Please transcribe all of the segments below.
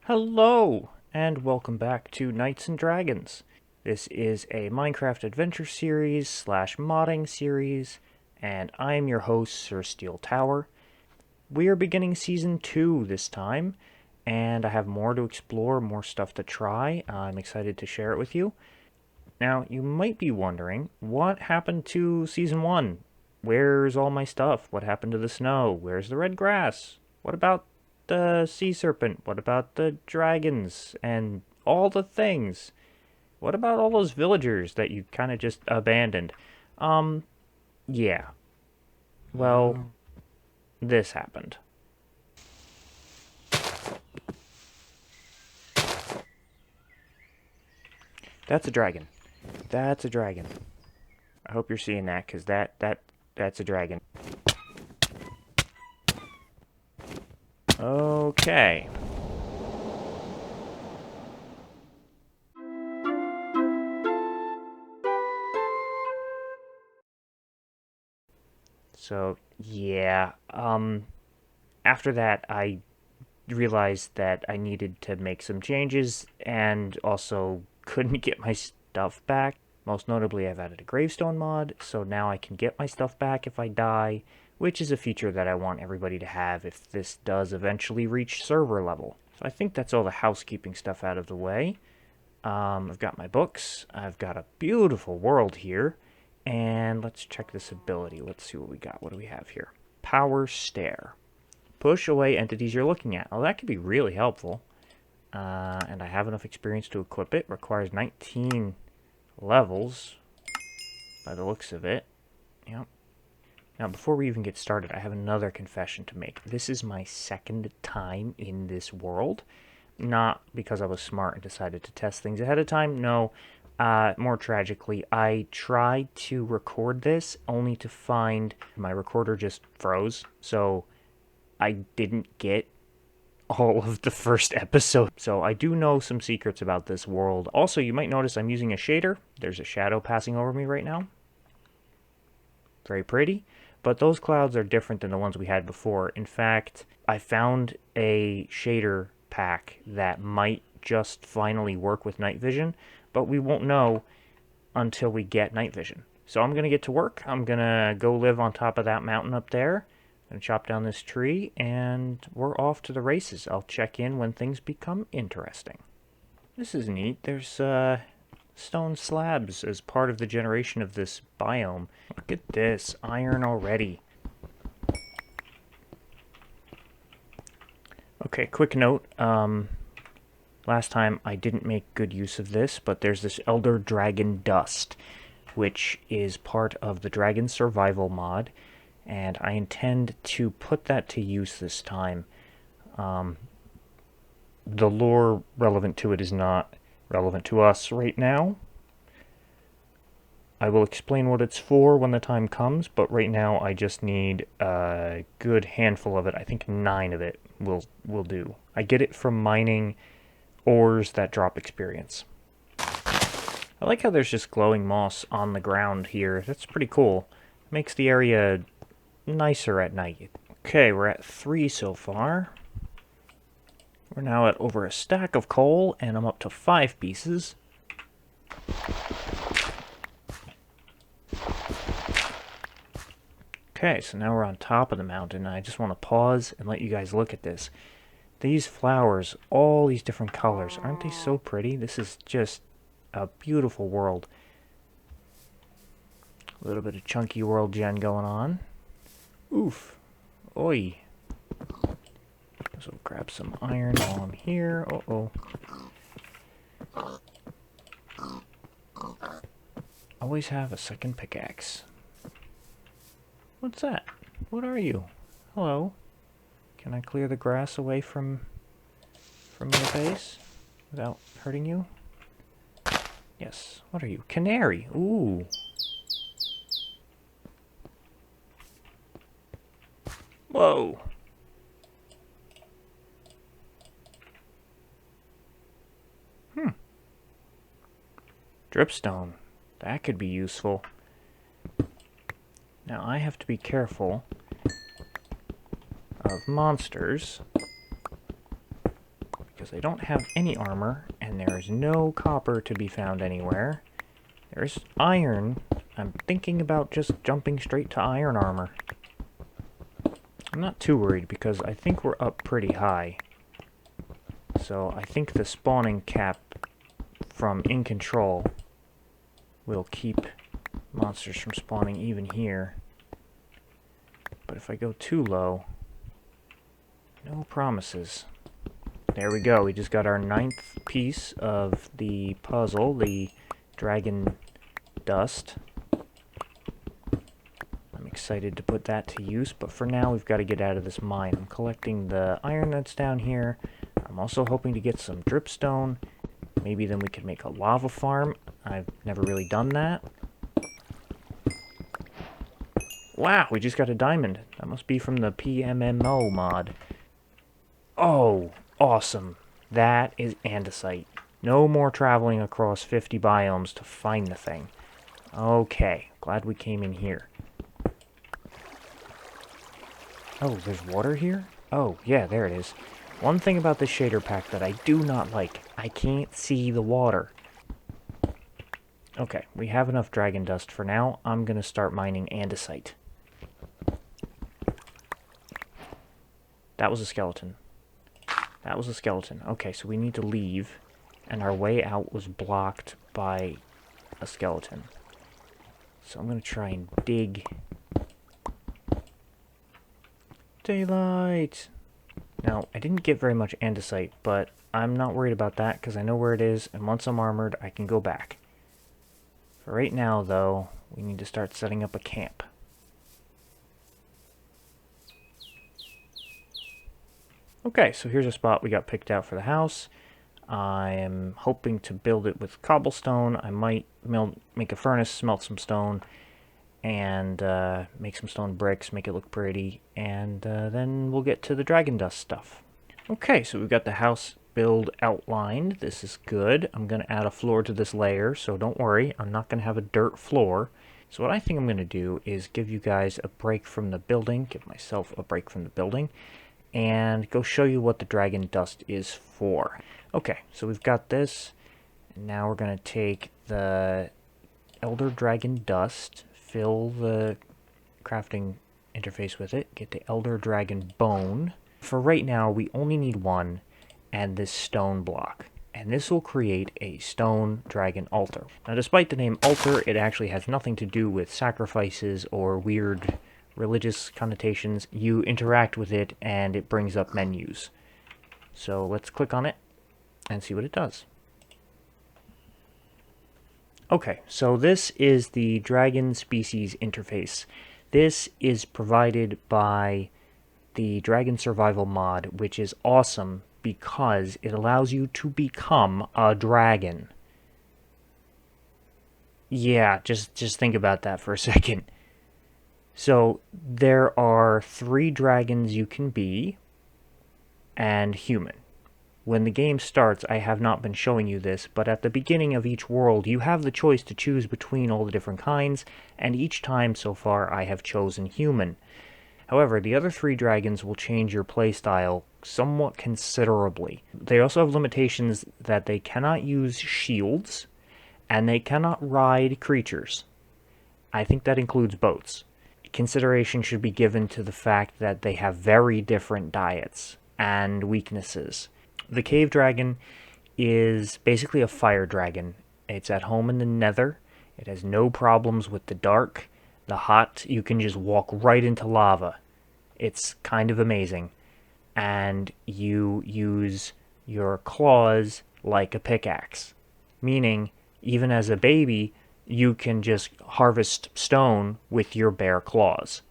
Hello, and welcome back to Knights and Dragons. This is a Minecraft adventure series slash modding series, and I am your host, Sir Steel Tower. We are beginning Season 2 this time, and I have more to explore, more stuff to try. I'm excited to share it with you. Now, you might be wondering, what happened to Season 1? Where's all my stuff? What happened to the snow? Where's the red grass? What about the sea serpent? What about the dragons? And all the things? What about all those villagers that you kind of just abandoned? Um, yeah. Well, this happened. That's a dragon. That's a dragon. I hope you're seeing that, because that's a dragon. Okay. So, yeah. After that, I realized that I needed to make some changes and also couldn't get my stuff back. Most notably, I've added a gravestone mod, so now I can get my stuff back if I die, which is a feature that I want everybody to have if this does eventually reach server level. So I think that's all the housekeeping stuff out of the way. I've got my books. I've got a beautiful world here. And let's check this ability. Let's see what we got. What do we have here? Power Stare. Push away entities you're looking at. Oh, that could be really helpful. And I have enough experience to equip it. Requires 19 levels by the looks of it. Yep. Now, before we even get started, I have another confession to make. This is my second time in this world. Not because I was smart and decided to test things ahead of time. No. More tragically, I tried to record this only to find my recorder just froze. So I didn't get all of the first episode. So I do know some secrets about this world. Also, you might notice I'm using a shader. There's a shadow passing over me right now. Very pretty. But those clouds are different than the ones we had before. In fact, I found a shader pack that might just finally work with night vision, but we won't know until we get night vision. So I'm going to get to work. I'm going to go live on top of that mountain up there. I'm going to chop down this tree, and we're off to the races. I'll check in when things become interesting. This is neat. There's stone slabs as part of the generation of this biome. Look at this. Iron already. Okay, quick note. Last time I didn't make good use of this, but there's this Elder Dragon Dust, which is part of the Dragon Survival mod, and I intend to put that to use this time. The lore relevant to it is not relevant to us right now. I will explain what it's for when the time comes, but right now I just need a good handful of it. I think 9 of it will do. I get it from mining ores that drop experience. I like how there's just glowing moss on the ground here. That's pretty cool. Makes the area nicer at night. Okay, we're at 3 so far. We're now at over a stack of coal, and I'm up to 5 pieces. Okay, so now we're on top of the mountain. I just want to pause and let you guys look at this. These flowers, all these different colors, aren't they so pretty? This is just a beautiful world. A little bit of chunky world gen going on. Oof. Oi. So grab some iron while I'm here. Uh-oh. Always have a second pickaxe. What's that? What are you? Hello. Can I clear the grass away from your base without hurting you? Yes. What are you? Canary. Ooh. Whoa. Dripstone. That could be useful. Now I have to be careful of monsters because they don't have any armor, and there is no copper to be found anywhere. There's iron. I'm thinking about just jumping straight to iron armor. I'm not too worried because I think we're up pretty high. So I think the spawning cap from In Control will keep monsters from spawning even here. But if I go too low, no promises. There we go. We just got our 9th piece of the puzzle, the dragon dust. I'm excited to put that to use, but for now we've got to get out of this mine. I'm collecting the iron that's down here. I'm also hoping to get some dripstone. Maybe then we can make a lava farm. I've never really done that. Wow, we just got a diamond. That must be from the PMMO mod. Oh, awesome. That is andesite. No more traveling across 50 biomes to find the thing. Okay, glad we came in here. Oh, there's water here? Oh, yeah, there it is. One thing about this shader pack that I do not like, I can't see the water. Okay, we have enough dragon dust for now. I'm going to start mining andesite. That was a skeleton. That was a skeleton. Okay, so we need to leave, and our way out was blocked by a skeleton. So I'm going to try and dig. Daylight! Now, I didn't get very much andesite, but I'm not worried about that because I know where it is, and once I'm armored, I can go back. For right now, though, we need to start setting up a camp. Okay, so here's a spot we got picked out for the house. I am hoping to build it with cobblestone. I might make a furnace, smelt some stone, and make some stone bricks, make it look pretty, and then we'll get to the dragon dust stuff. Okay, so we've got the house build outlined. This is good. I'm going to add a floor to this layer, so don't worry, I'm not going to have a dirt floor. So what I think I'm going to do is give you guys a break from the building, give myself a break from the building, and go show you what the dragon dust is for. Okay, so we've got this. Now we're going to take the elder dragon dust, fill the crafting interface with it, get the elder dragon bone. For right now, we only need one, and this stone block. And this will create a stone dragon altar. Now, despite the name altar, it actually has nothing to do with sacrifices or weird religious connotations. You interact with it, and it brings up menus. So let's click on it and see what it does. Okay, so this is the dragon species interface. This is provided by the Dragon Survival mod, which is awesome because it allows you to become a dragon. Yeah, just think about that for a second. So there are 3 dragons you can be, and human. When the game starts, I have not been showing you this, but at the beginning of each world, you have the choice to choose between all the different kinds, and each time so far I have chosen human. However, the other 3 dragons will change your playstyle somewhat considerably. They also have limitations that they cannot use shields, and they cannot ride creatures. I think that includes boats. Consideration should be given to the fact that they have very different diets and weaknesses. The cave dragon is basically a fire dragon. It's at home in the nether. It has no problems with the dark, the hot. You can just walk right into lava. It's kind of amazing. And you use your claws like a pickaxe. Meaning, even as a baby, you can just harvest stone with your bare claws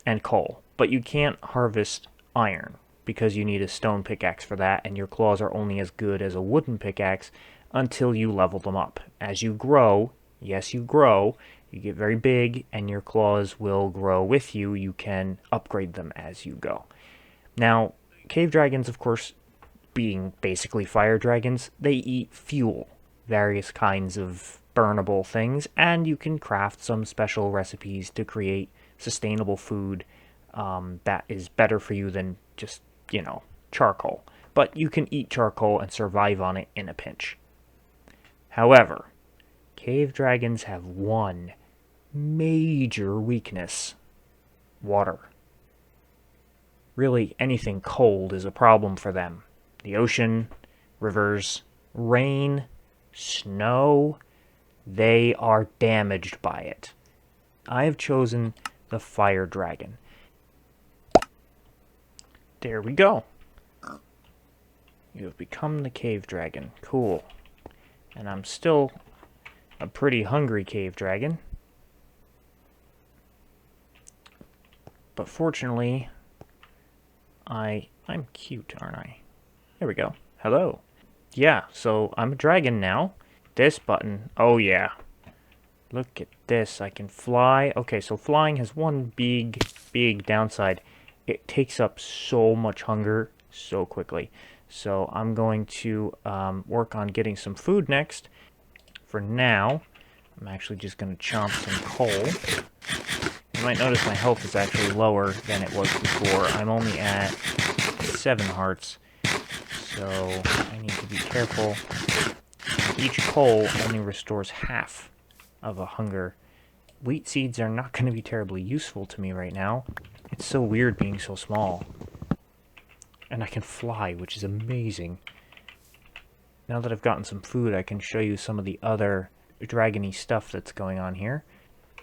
and coal. But you can't harvest iron because you need a stone pickaxe for that, and your claws are only as good as a wooden pickaxe until you level them up. As you grow, yes, you grow, you get very big, and your claws will grow with you. You can upgrade them as you go. Now, cave dragons, of course, being basically fire dragons, they eat fuel, various kinds of burnable things, and you can craft some special recipes to create sustainable food that is better for you than just, charcoal. but you can eat charcoal and survive on it in a pinch. However, cave dragons have one major weakness: water. Really, anything cold is a problem for them. The ocean, rivers, rain, snow, they are damaged by it. I have chosen the fire dragon. There we go. You have become the cave dragon. Cool. And I'm still a pretty hungry cave dragon. But fortunately, I'm cute, aren't I? There we go. Hello. Yeah, so I'm a dragon now. This button, oh yeah. Look at this, I can fly. Okay, so flying has one big downside. It takes up so much hunger so quickly. So I'm going to work on getting some food next. For now, I'm actually just going to chomp some coal. You might notice my health is actually lower than it was before. I'm only at 7 hearts, so I need to be careful. Each coal only restores half of a hunger. Wheat seeds are not going to be terribly useful to me right now. It's so weird being so small. And I can fly, which is amazing. Now that I've gotten some food, I can show you some of the other dragony stuff that's going on here.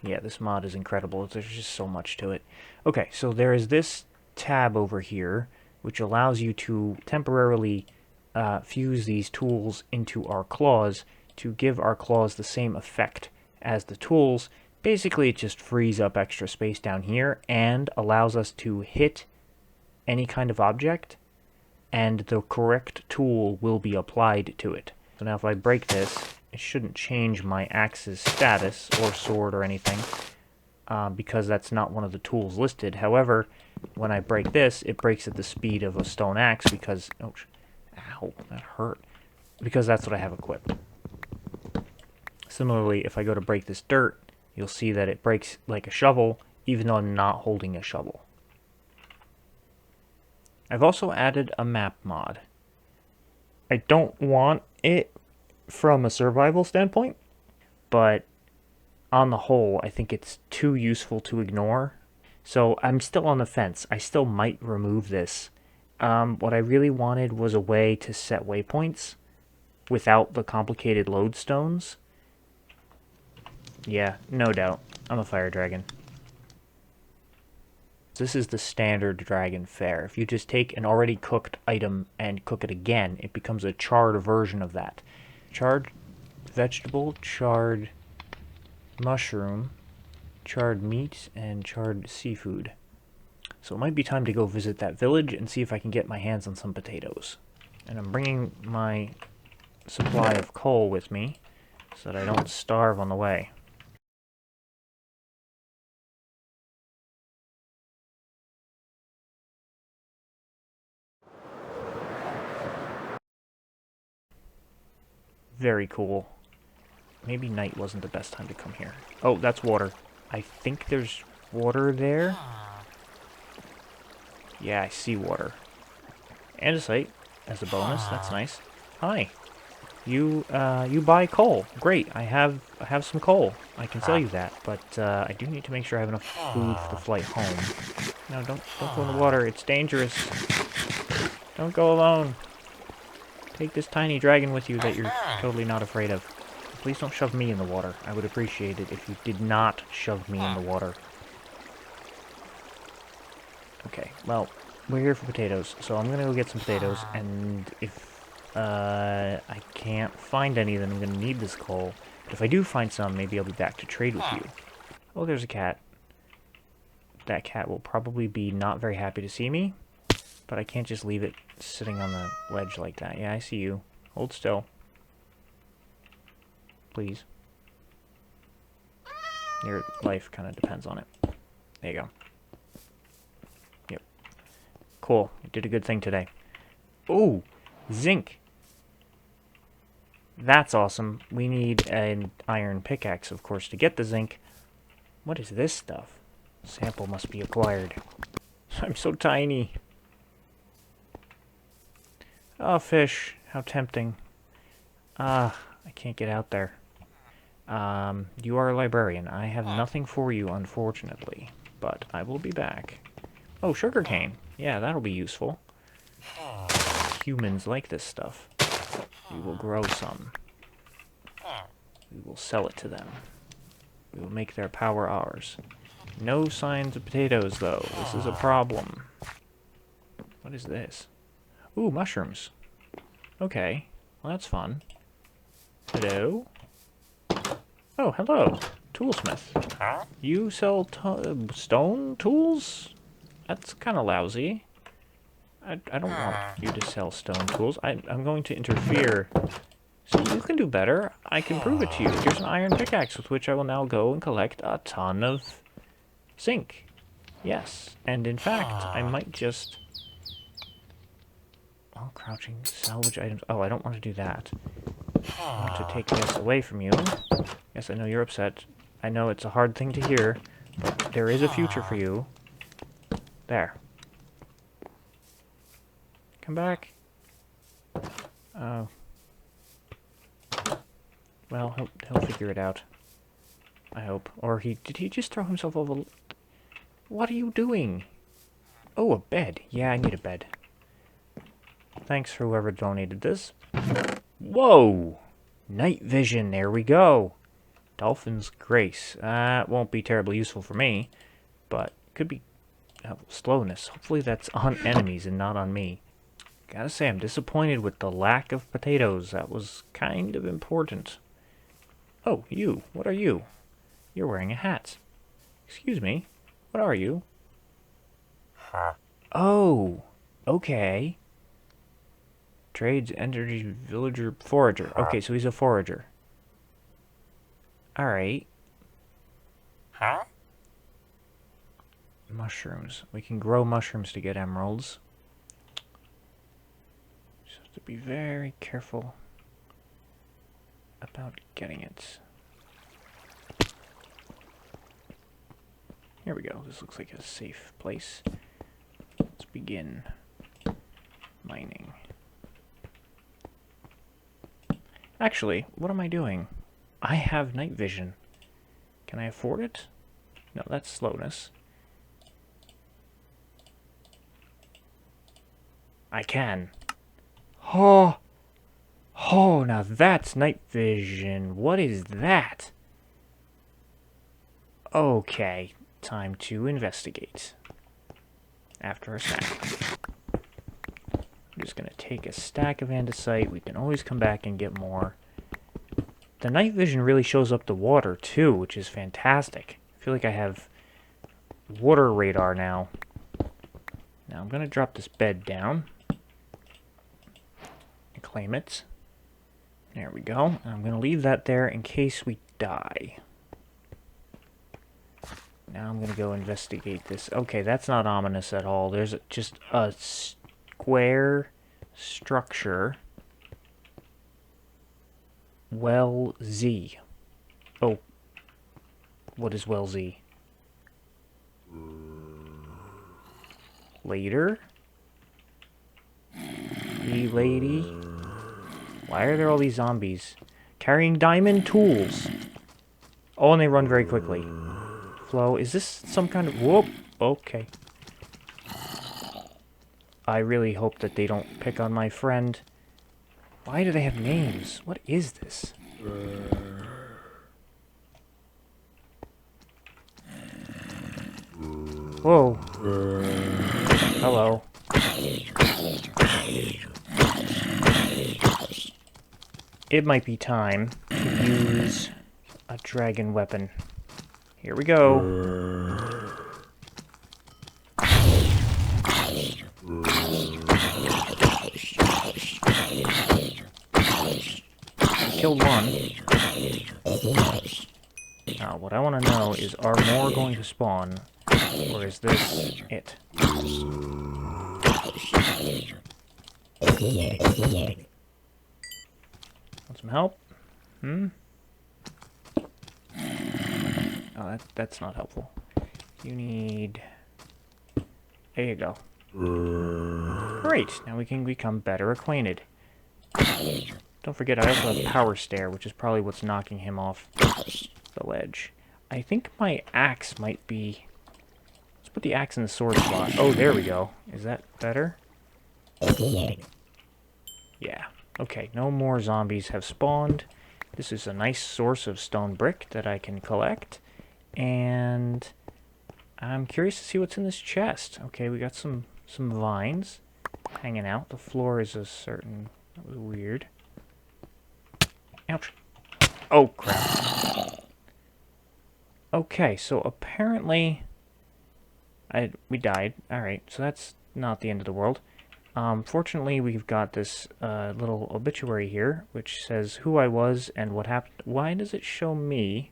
Yeah, this mod is incredible. There's just so much to it. Okay, so there is this tab over here, which allows you to temporarily fuse these tools into our claws to give our claws the same effect as the tools. Basically, it just frees up extra space down here and allows us to hit any kind of object, and the correct tool will be applied to it. So now if I break this, it shouldn't change my axe's status or sword or anything, because that's not one of the tools listed. However, when I break this, it breaks at the speed of a stone axe because... oh, ow, that hurt. Because that's what I have equipped. Similarly, if I go to break this dirt, you'll see that it breaks like a shovel, even though I'm not holding a shovel. I've also added a map mod. I don't want it from a survival standpoint, but on the whole, I think it's too useful to ignore. So I'm still on the fence. I still might remove this. What I really wanted was a way to set waypoints without the complicated lodestones. Yeah, no doubt. I'm a fire dragon. This is the standard dragon fare. If you just take an already cooked item and cook it again, it becomes a charred version of that. Charred vegetable, charred mushroom, charred meat, and charred seafood. So it might be time to go visit that village and see if I can get my hands on some potatoes. And I'm bringing my supply of coal with me so that I don't starve on the way. Very cool. Maybe night wasn't the best time to come here. Oh, that's water. I think there's water there. Yeah, I see water. Andesite as a bonus. That's nice. Hi. You buy coal. Great. I have some coal. I can sell you that, but I do need to make sure I have enough food for the flight home. No, don't go in the water. It's dangerous. Don't go alone. Take this tiny dragon with you that you're totally not afraid of. Please don't shove me in the water. I would appreciate it if you did not shove me in the water. Okay, well, we're here for potatoes, so I'm gonna go get some potatoes, and if I can't find any, then I'm gonna need this coal. But if I do find some, maybe I'll be back to trade with you. Oh, there's a cat. That cat will probably be not very happy to see me, but I can't just leave it sitting on the ledge like that. Yeah, I see you. Hold still. Please. Your life kind of depends on it. There you go. Yep. Cool. You did a good thing today. Ooh! Zinc! That's awesome. We need an iron pickaxe, of course, to get the zinc. What is this stuff? Sample must be acquired. I'm so tiny. Oh, fish. How tempting. Ah, I can't get out there. You are a librarian. I have nothing for you, unfortunately. But I will be back. Oh, sugarcane. Yeah, that'll be useful. Humans like this stuff. We will grow some. We will sell it to them. We will make their power ours. No signs of potatoes, though. This is a problem. What is this? Ooh, mushrooms. Okay. Well, that's fun. Hello? Oh, hello. Toolsmith. You sell stone tools? That's kind of lousy. I don't want you to sell stone tools. I'm going to interfere. So you can do better. I can prove it to you. Here's an iron pickaxe with which I will now go and collect a ton of zinc. Yes. And in fact, I might just... Oh, crouching salvage items. Oh, I don't want to do that. I want to take this away from you. Yes, I know you're upset. I know it's a hard thing to hear, but there is a future for you. There. Come back. Oh. Well, he'll figure it out. I hope. Or did he just throw himself over... What are you doing? Oh, a bed. Yeah, I need a bed. Thanks for whoever donated this. Whoa! Night vision, there we go. Dolphin's Grace. That won't be terribly useful for me, but could be slowness. Hopefully that's on enemies and not on me. Gotta say, I'm disappointed with the lack of potatoes. That was kind of important. Oh, you. What are you? You're wearing a hat. Excuse me. What are you? Oh, okay. Trades, energy, villager, forager. Okay, so he's a forager. Alright. Mushrooms. We can grow mushrooms to get emeralds. Just have to be very careful about getting it. Here we go. This looks like a safe place. Let's begin mining. Actually, what am I doing? I have night vision. Can I afford it? No, that's slowness. I can. Oh! Oh, now that's night vision. What is that? Okay, time to investigate. After a snack. I'm just gonna take a stack of andesite. We can always come back and get more. The night vision really shows up the water too, which is fantastic. I feel like I have water radar now. Now I'm gonna drop this bed down and claim it. There we go. I'm gonna leave that there in case we die. Now I'm gonna go investigate this. Okay, that's not ominous at all. There's just a square structure. Well Z. Oh. What is well Z? Later? Hey lady? Why are there all these zombies? Carrying diamond tools. Oh, and they run very quickly. Flo, is this some kind of... Whoop! Okay. I really hope that they don't pick on my friend. Why do they have names? What is this? Whoa. Hello. It might be time to use a dragon weapon. Here we go. Killed one. Now, what I want to know is, are more going to spawn, or is this it? Want some help? Oh, that's not helpful. You need... There you go. Great, now we can become better acquainted. Don't forget, I also have Power Stare, which is probably what's knocking him off the ledge. I think my axe might be... Let's put the axe in the sword slot. Oh, there we go. Is that better? Yeah. Okay, no more zombies have spawned. This is a nice source of stone brick that I can collect. And I'm curious to see what's in this chest. Okay, we got some vines hanging out. The floor is a certain... That was weird. Ouch. Oh, crap. Okay, so apparently... we died. Alright, so that's not the end of the world. Fortunately, we've got this little obituary here, which says who I was and what happened. Why does it show me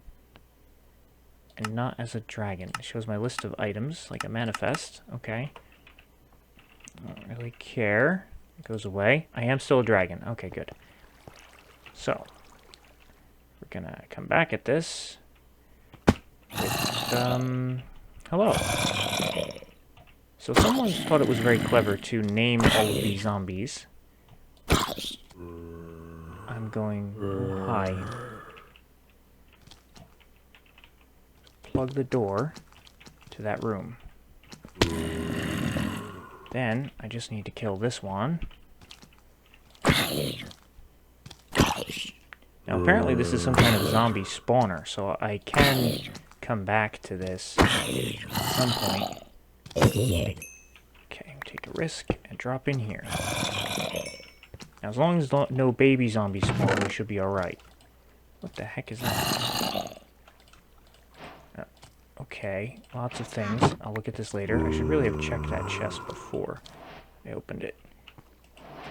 and not as a dragon? It shows my list of items, like a manifest. Okay. I don't really care. It goes away. I am still a dragon. Okay, good. So, we're gonna come back at this with, hello. So someone thought it was very clever to name all of these zombies. I'm going... Oh, hi. Plug the door to that room. Then, I just need to kill this one. Now, apparently this is some kind of zombie spawner, so I can come back to this at some point. Okay, take a risk and drop in here. Now, as long as no baby zombies spawn, we should be alright. What the heck is that? Okay, lots of things. I'll look at this later. I should really have checked that chest before I opened it.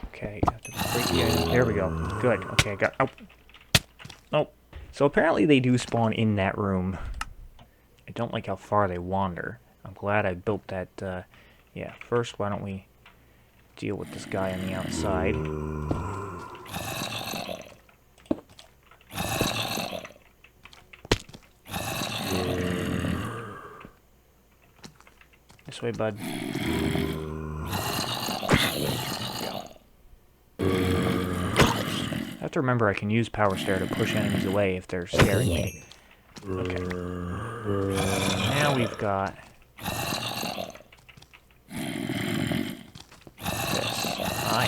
Okay, have to break the item. There we go. Good. Okay, I got... Oh. Nope. So apparently they do spawn in that room. I don't like how far they wander. I'm glad I built that, yeah. First, why don't we deal with this guy on the outside. This way, bud. I have to remember I can use Power Stare to push enemies away if they're scaring me. Okay. Now we've got this. Hi.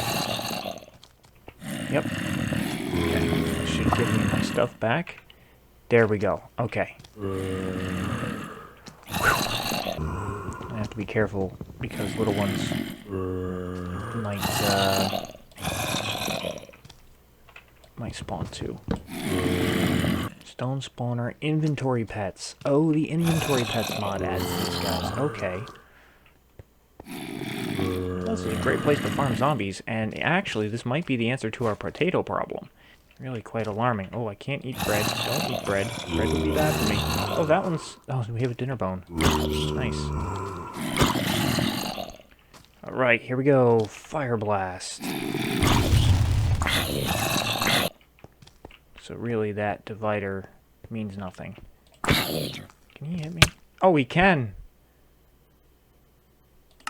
Yep. Okay. That should give me my stuff back. There we go. Okay. I have to be careful because little ones might spawn too. Stone spawner, inventory pets. Oh, the inventory pets mod adds these guys. Okay. This is a great place to farm zombies, and actually, this might be the answer to our potato problem. Really quite alarming. Oh, I can't eat bread. Don't eat bread. Bread would be bad for me. Oh, that one's... Oh, we have a dinner bone. Nice. Alright, here we go. Fire blast. So really, that divider means nothing. Can he hit me? Oh, he can!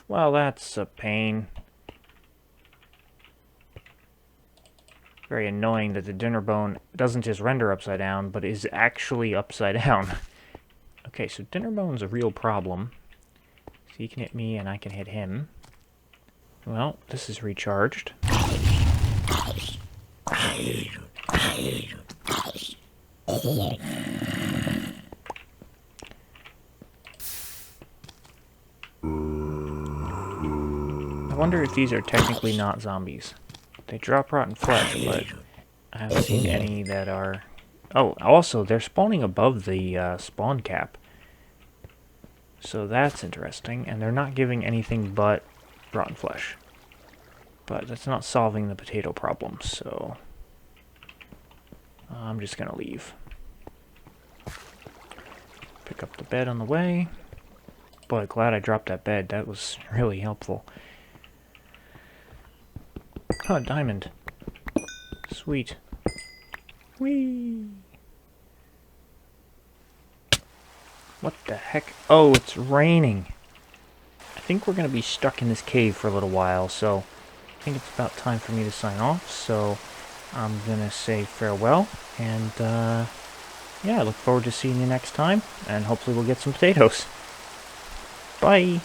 Well, that's a pain. Very annoying that the dinner bone doesn't just render upside down, but is actually upside down. Okay, so dinner bone's a real problem. So he can hit me and I can hit him. Well, this is recharged. I wonder if these are technically not zombies. They drop rotten flesh, but I haven't seen any that are... Oh, also, they're spawning above the spawn cap. So that's interesting, and they're not giving anything but rotten flesh. But that's not solving the potato problem, so... I'm just gonna leave. Pick up the bed on the way. Boy, glad I dropped that bed. That was really helpful. Oh, diamond. Sweet. Whee! What the heck? Oh, it's raining. think we're going to be stuck in this cave for a little while, so I think it's about time for me to sign off. So I'm going to say farewell, and yeah, I look forward to seeing you next time, and hopefully we'll get some potatoes. Bye!